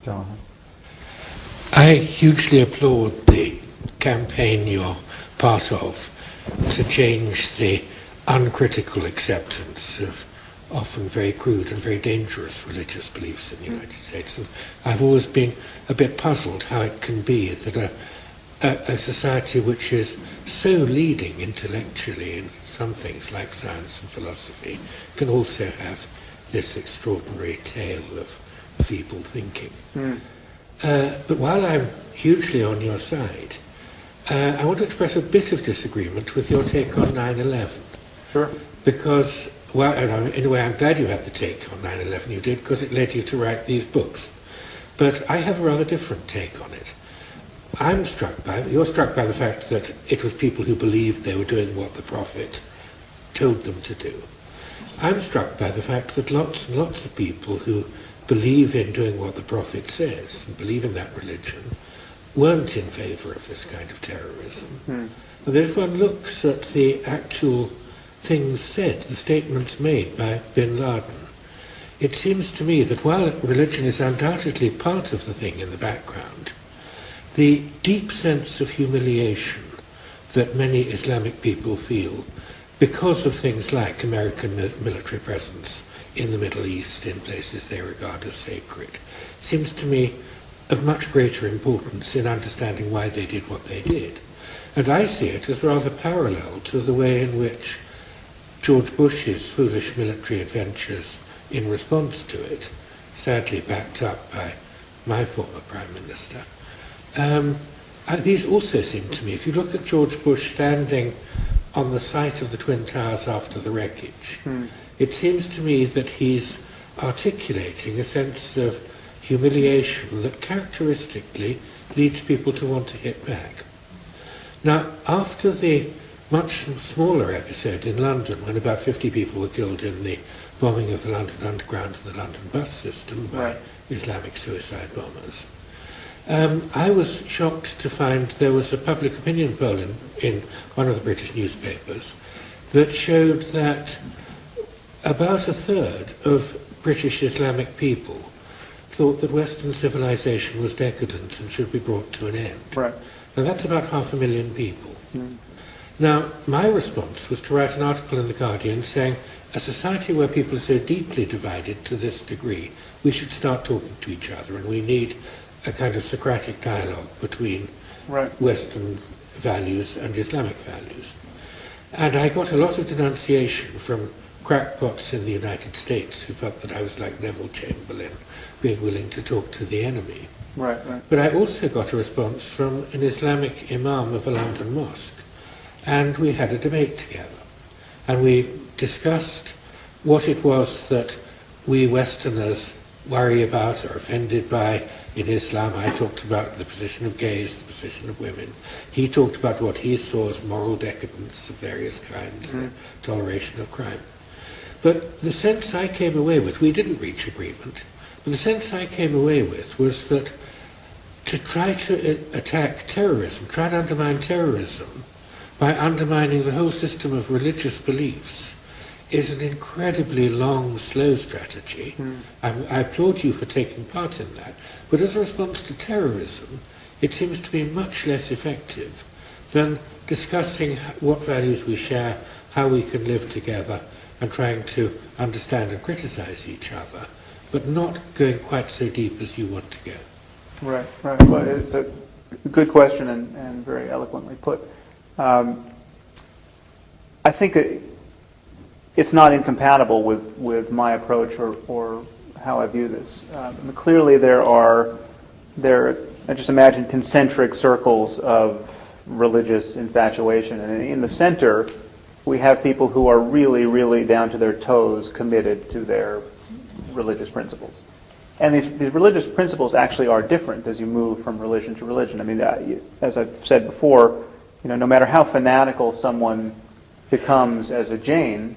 Jonathan? I hugely applaud the campaign you're part of to change the uncritical acceptance of often very crude and very dangerous religious beliefs in the United States. And I've always been a bit puzzled how it can be that a society which is so leading intellectually in some things like science and philosophy can also have this extraordinary tale of feeble thinking. But while I'm hugely on your side, I want to express a bit of disagreement with your take on 9/11. Sure. Because, well, anyway, I'm glad you had the take on 9/11 you did, because it led you to write these books. But I have a rather different take on it. You're struck by the fact that it was people who believed they were doing what the Prophet told them to do. I'm struck by the fact that lots and lots of people who believe in doing what the Prophet says and believe in that religion weren't in favour of this kind of terrorism. And if one looks at the actual things said, the statements made by bin Laden, it seems to me that while religion is undoubtedly part of the thing in the background, the deep sense of humiliation that many Islamic people feel because of things like American military presence in the Middle East, in places they regard as sacred, seems to me of much greater importance in understanding why they did what they did. And I see it as rather parallel to the way in which George Bush's foolish military adventures in response to it, sadly backed up by my former Prime Minister, these also seem to me, if you look at George Bush standing on the site of the Twin Towers after the wreckage, it seems to me that he's articulating a sense of humiliation that characteristically leads people to want to hit back. Now, after the much smaller episode in London, when about 50 people were killed in the bombing of the London Underground and the London bus system by Islamic suicide bombers, I was shocked to find there was a public opinion poll in one of the British newspapers that showed that about a third of British Islamic people thought that Western civilization was decadent and should be brought to an end. Right. Now that's about 500,000 people. Now, my response was to write an article in The Guardian saying, a society where people are so deeply divided to this degree, we should start talking to each other, and we need a kind of Socratic dialogue between Western values and Islamic values. And I got a lot of denunciation from crackpots in the United States who felt that I was like Neville Chamberlain, being willing to talk to the enemy. But I also got a response from an Islamic imam of a London mosque, and we had a debate together. And we discussed what it was that we Westerners worry about or offended by in Islam. I talked about the position of gays, the position of women. He talked about what he saw as moral decadence of various kinds, the toleration of crime. But the sense I came away with, we didn't reach agreement, but the sense I came away with was that to try to attack terrorism, try to undermine terrorism by undermining the whole system of religious beliefs is an incredibly long, slow strategy. I applaud you for taking part in that. But as a response to terrorism, it seems to be much less effective than discussing what values we share, how we can live together, and trying to understand and criticize each other, but not going quite so deep as you want to go. Right. Well, it's a good question and very eloquently put. I think that it's not incompatible with my approach or how I view this. Clearly there are, I just imagine concentric circles of religious infatuation, and in the center we have people who are really, really down to their toes committed to their religious principles. And these religious principles actually are different as you move from religion to religion. I mean, as I've said before, no matter how fanatical someone becomes as a Jain,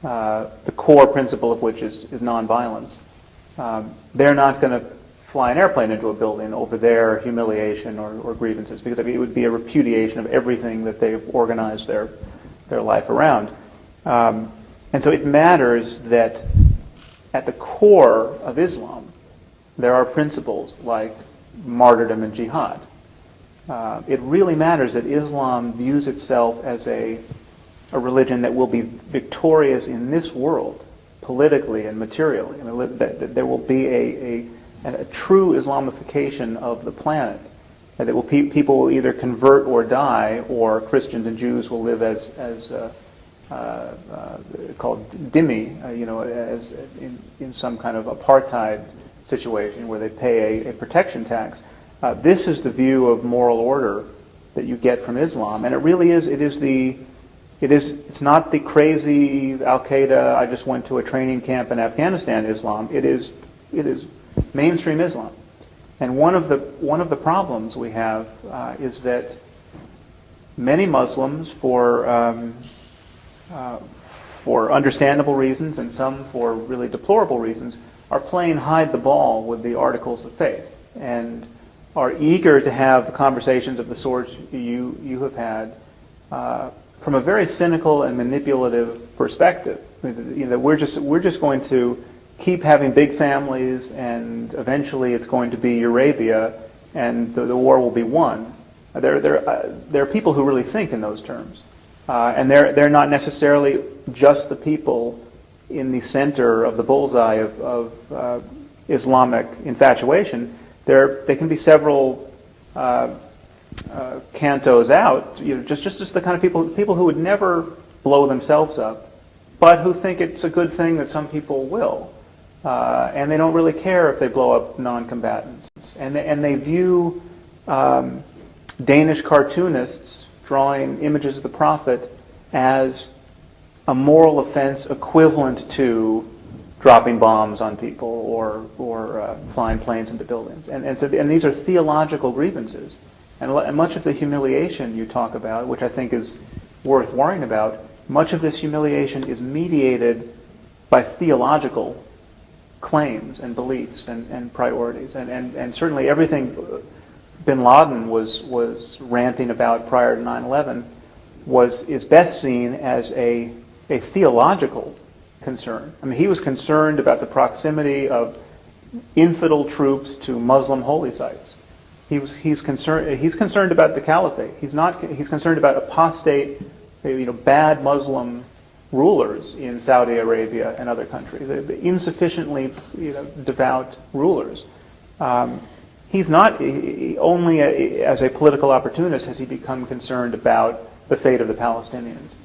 the core principle of which is nonviolence, they're not going to fly an airplane into a building over their humiliation or grievances, because it would be a repudiation of everything that they've organized their life around. And so it matters that at the core of Islam, there are principles like martyrdom and jihad. It really matters that Islam views itself as a religion that will be victorious in this world, politically and materially. I mean, that there will be a true Islamification of the planet. That people will either convert or die, or Christians and Jews will live as called dhimmi, as in some kind of apartheid situation where they pay a protection tax. This is the view of moral order that you get from Islam, and it really is. It's not the crazy Al Qaeda. I just went to a training camp in Afghanistan Islam. It is mainstream Islam, and one of the problems we have is that many Muslims, for understandable reasons and some for really deplorable reasons, are playing hide the ball with the articles of faith and are eager to have the conversations of the sorts you have had from a very cynical and manipulative perspective. We're just going to keep having big families, and eventually it's going to be Eurabia, and the war will be won. There are people who really think in those terms, and they're not necessarily just the people in the center of the bullseye of Islamic infatuation. They can be several cantos out, just the kind of people who would never blow themselves up, but who think it's a good thing that some people will, and they don't really care if they blow up non-combatants, and they view Danish cartoonists drawing images of the Prophet as a moral offense equivalent to dropping bombs on people or flying planes into buildings. And these are theological grievances. And much of the humiliation you talk about, which I think is worth worrying about, much of this humiliation is mediated by theological claims and beliefs and priorities. And certainly everything bin Laden was ranting about prior to 9/11 is best seen as a theological concern. I mean, he was concerned about the proximity of infidel troops to Muslim holy sites. He's concerned about the caliphate. He's concerned about apostate, bad Muslim rulers in Saudi Arabia and other countries, insufficiently devout rulers. He's not only as a political opportunist has he become concerned about the fate of the Palestinians.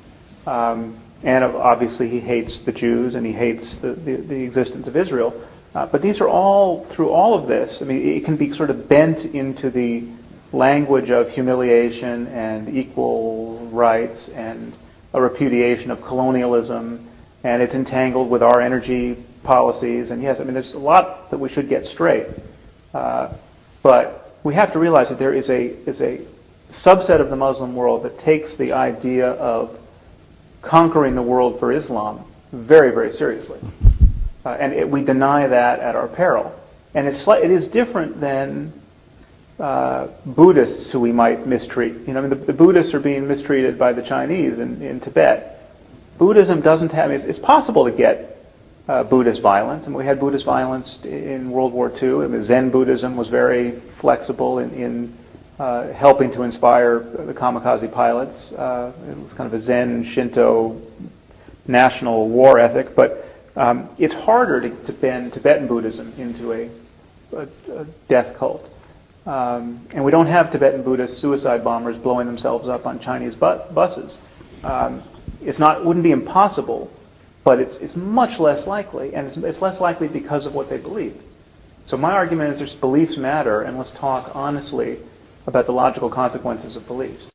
And obviously he hates the Jews and he hates the existence of Israel. But these are all, through all of this, I mean, it can be sort of bent into the language of humiliation and equal rights and a repudiation of colonialism, and it's entangled with our energy policies. And yes, I mean, there's a lot that we should get straight. But we have to realize that there is a subset of the Muslim world that takes the idea of conquering the world for Islam very, very seriously. And we deny that at our peril. And it is different than Buddhists who we might mistreat. The Buddhists are being mistreated by the Chinese in Tibet. Buddhism doesn't have, it's possible to get Buddhist violence, and we had Buddhist violence in World War II. I mean, Zen Buddhism was very flexible in helping to inspire the kamikaze pilots. It was kind of a Zen Shinto national war ethic, but it's harder to bend Tibetan Buddhism into a death cult. And we don't have Tibetan Buddhist suicide bombers blowing themselves up on Chinese buses. It wouldn't be impossible, but it's much less likely, and it's less likely because of what they believe. So my argument is beliefs matter, and let's talk honestly about the logical consequences of beliefs.